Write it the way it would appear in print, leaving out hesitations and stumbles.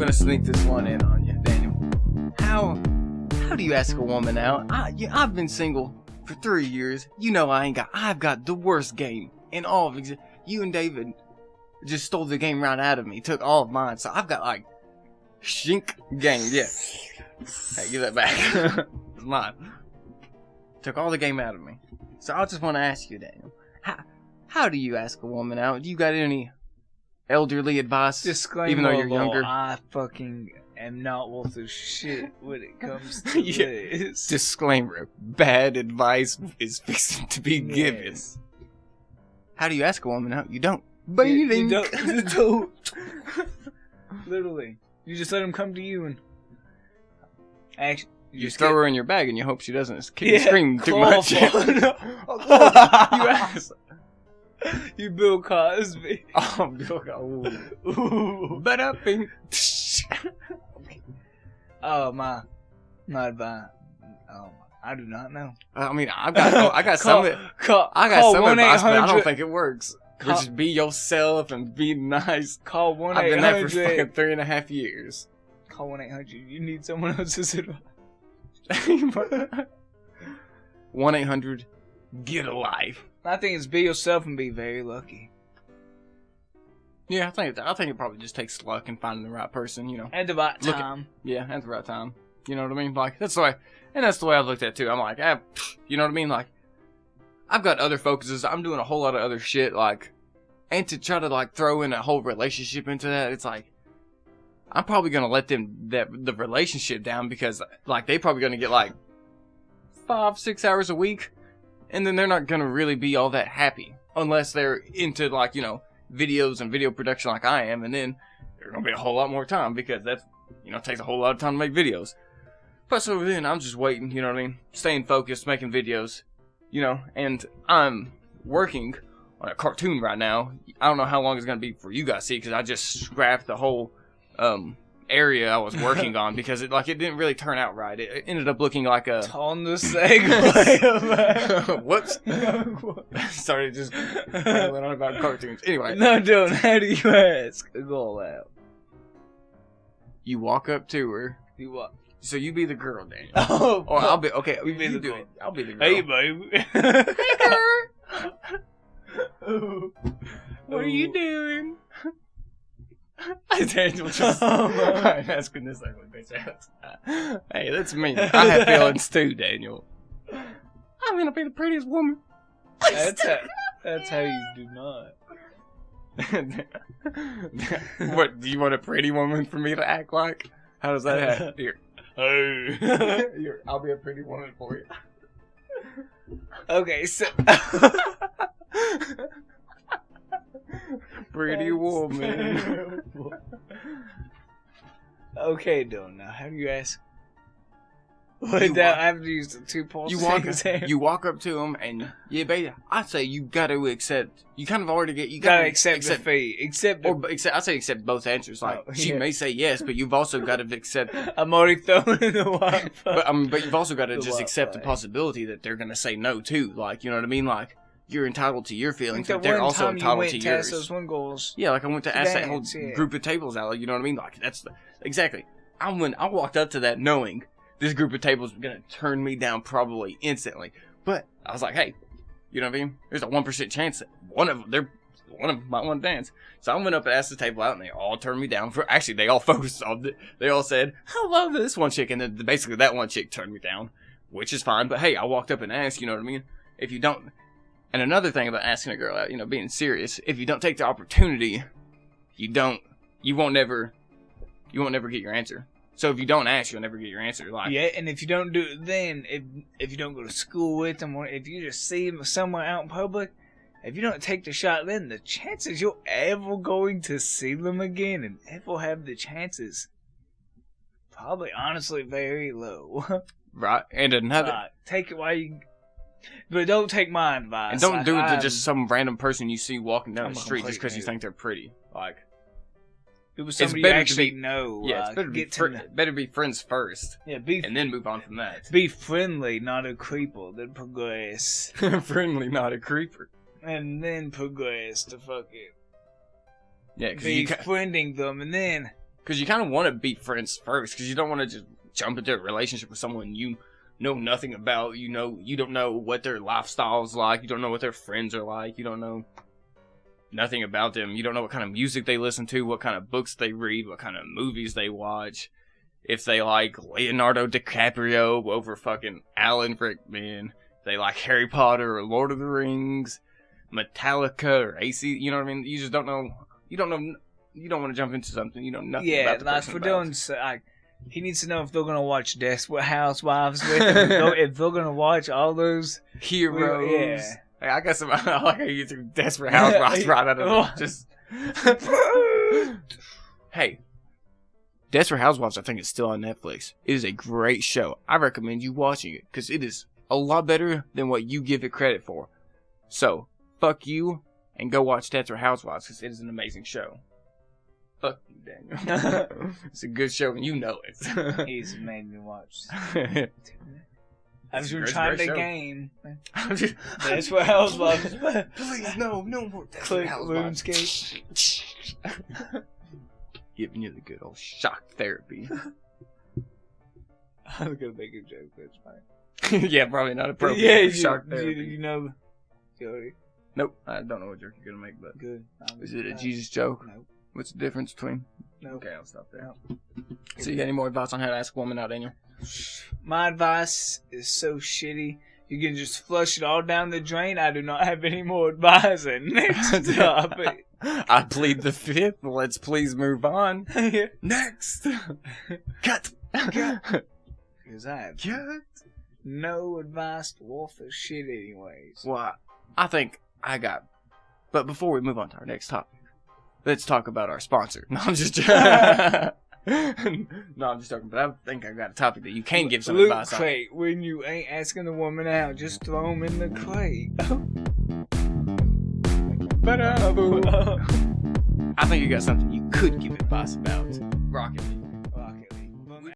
gonna sneak this one in on you, Daniel. How do you ask a woman out? I've been single for 3 years. You know I've got the worst game in all of existence. You and David just stole the game right out of me. Took all of mine. So I've got like shink game. Yeah. Hey, give that back. It's mine. Took all the game out of me. So I just want to ask you, Daniel. How do you ask a woman out? Do you got any elderly advice? Disclaimer, even though you're younger. I fucking am not worth a shit when it comes to this. Disclaimer: bad advice is fixing to be given. How do you ask a woman out? You don't. You don't. Literally, you just let them come to you and actually. You just throw her in your bag and you hope she doesn't scream too much. You ass. You Bill Cosby. Oh, Bill Cosby. Ooh. But up in. Oh, my advice. I do not know. I mean, I got some advice, but I don't think it works. Just be yourself and be nice. Call 1-800. I've been there for fucking 3.5 years. Call 1-800. You need someone else's advice. 1-800 get a life. I think it's be yourself and be very lucky. Yeah, I think it probably just takes luck and finding the right person, you know. At the right time. At the right time. You know what I mean? Like that's the way I've looked at it too. I'm like, you know what I mean? Like I've got other focuses. I'm doing a whole lot of other shit, like, and to try to like throw in a whole relationship into that, it's like I'm probably gonna let the relationship down because like they probably gonna get like 5-6 hours a week, and then they're not gonna really be all that happy unless they're into like, you know, videos and video production like I am, and then there's gonna be a whole lot more time because that's, you know, takes a whole lot of time to make videos. But so then I'm just waiting, you know what I mean, staying focused, making videos, you know, and I'm working on a cartoon right now. I don't know how long it's gonna be for you guys to see because I just scrapped the whole area I was working on because it didn't really turn out right. It ended up looking like a on the segue. Whoops. Started just rambling on about cartoons. Anyway. No, don't. How do you ask a girl out? You walk up to her. You what? So you be the girl, Daniel. Oh, or I'll be okay. You be the girl. I'll be the girl. Hey, baby. Hey, girl. What are you doing? Daniel just asking this ugly bitch ass. Hey, that's me. I have feelings too, Daniel. I'm gonna be the prettiest woman. That's how you do not. What, do you want a pretty woman for me to act like? How does that happen? Here. Hey. Here, I'll be a pretty woman for you. Okay, so pretty woman. Okay, Dylan, now how do you ask? I have to use the 2 pulse. You walk up to him and baby, I say you got to accept. You kind of already get. You got to accept the fee. I say accept both answers. Like she may say yes, but you've also got to accept. I'm already throwing in the Wi-Fi. But you've also got to just accept the possibility that they're gonna say no too. Like, you know what I mean? Like you're entitled to your feelings, but they're also entitled to yours. Those one goals. Yeah, like I went to ask that whole group of tables out. You know what I mean? Like exactly. I walked up to that knowing this group of tables was going to turn me down probably instantly. But I was like, hey, you know what I mean? There's a 1% chance that one of them might want to dance. So I went up and asked the table out, and they all turned me down. Actually, they all focused on it. They all said, I love this one chick. And then basically that one chick turned me down, which is fine. But hey, I walked up and asked, you know what I mean? If you don't... And another thing about asking a girl out, you know, being serious, if you don't take the opportunity, you won't never get your answer. So if you don't ask, you'll never get your answer. Like, yeah, and if you don't do it then, if you don't go to school with them, or if you just see them somewhere out in public, if you don't take the shot then, the chances you're ever going to see them again and ever have the chances, probably honestly very low. Right, and another... Right. Take it while you... But don't take my advice. And don't do it to just some random person you see walking down the street just because you think they're pretty. Like... It was somebody you actually know. Yeah, it's better be friends first. Yeah, and then move on from that. Be friendly, not a creeper. Then progress. Friendly, not a creeper. And then progress to fuck it. Yeah, because be friending them, and then Because you kind of want to be friends first, because you don't want to just jump into a relationship with someone you know nothing about. You don't know what their lifestyle's like. You don't know what their friends are like. You don't know nothing about them. You don't know what kind of music they listen to, what kind of books they read, what kind of movies they watch. If they like Leonardo DiCaprio over fucking Alan Rickman. If they like Harry Potter or Lord of the Rings, Metallica or AC. You know what I mean? You just don't know. You don't know. You don't want to jump into something you know nothing about the person for doing he needs to know if they're gonna watch Desperate Housewives with him. If they're gonna watch all those heroes. Yeah. Hey, I got some. I like how you threw Desperate Housewives right out of it. Just. Hey, Desperate Housewives, I think it's still on Netflix. It is a great show. I recommend you watching it because it is a lot better than what you give it credit for. So, fuck you and go watch Desperate Housewives because it is an amazing show. Fuck you, Daniel. It's a good show and you know it. He's made me watch. I've been trying the game. That's what Housewives. Please, no more. Click RuneScape. Giving you the good old shock therapy. I'm gonna make a joke, but it's fine. Yeah, probably not appropriate. Yeah, shock therapy. You know, Jody. Nope, I don't know what joke you're gonna make, but good. Is it a Jesus joke? Nope. What's the difference between? Nope. Okay, I'll stop there. Nope. So you got any more advice on how to ask a woman out, Daniel? My advice is so shitty. You can just flush it all down the drain. I do not have any more advice. And next topic. I plead the fifth. Let's please move on. Next. Cut. Because I have no advice worth a shit anyways. Well, I think I got... But before we move on to our next topic, let's talk about our sponsor. No, I'm just No, I'm just talking, but I think I got a topic that you can give some advice on. Crate. When you ain't asking the woman out, just throw them in the crate. I think you got something you could give advice about. Rocket.